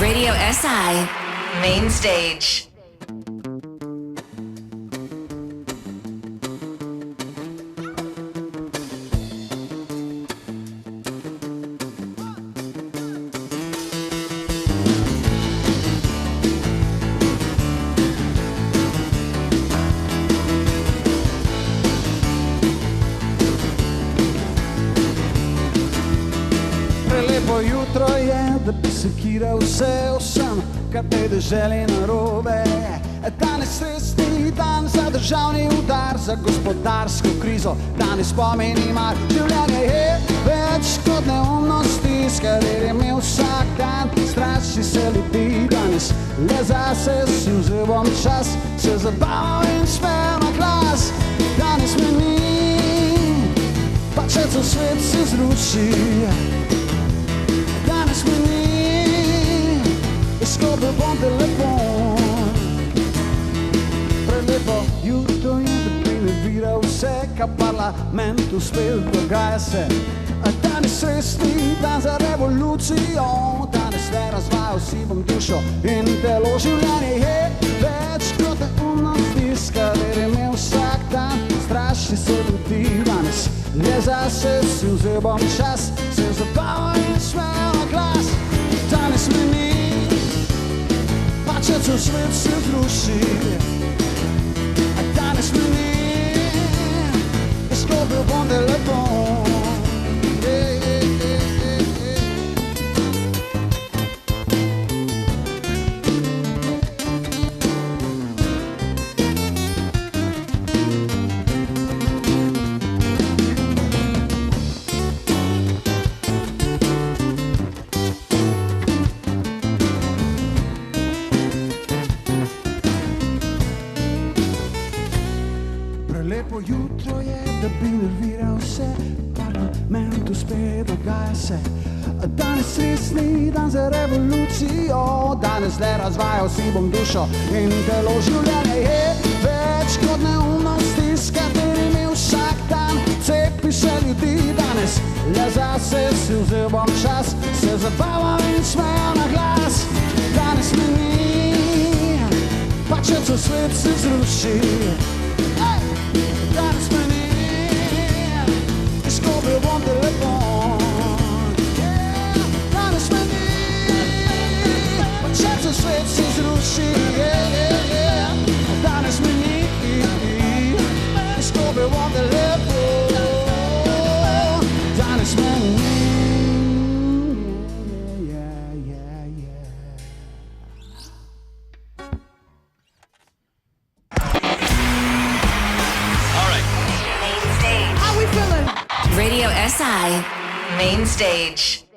Radio SI Main Stage. Prelepo jutro je, da bi sekiral vse vsem, kar te deželi narobe. Danes stresni dan za državni udar, za gospodarsko krizo, danes pomeni mar. Življenje je več kot neumnosti, s katerim je vsak dan. Straši se ljudi danes, le zase si vzel bom čas, se zabaval in smel na glas. Danes me ni, pa če cel svet se zruši. Danes me ni, izkobil bom telefon. Prelepo jutro je, da bi ne viral vse, kar parlamentu spet dogaja se. Danes resni dan za revolucijo, danes le razvajal si bom dušo in telo. Življenje je več kot neumnosti, s katerim je vsak dan. Straši se ljudi danes, le zase si vzel bom čas, se zabaval in smel na glas. Danes me ni, pa če cel svet se zruši. Danes me ni, izkobil bom telefon. Lepo jutro je, da bi nerviral vse, parlamentu spet dogaja se. Danes resni dan za revolucijo, danes le razvajal si bom dušo in telo. Življenje je več kot neumnosti, s katerim je vsak dan. Cepi se ljudi danes, le zase si vzel bom čas, se zabaval in smejal na glas. Danes me ni, pa če cel svet se zruši. Danes me ni, izkobil bom telefon. Danes me ni, pa če cel svet se zruši. Danes me ni, izkobil bom telefon. Danes me ni. Radio SI Main Stage.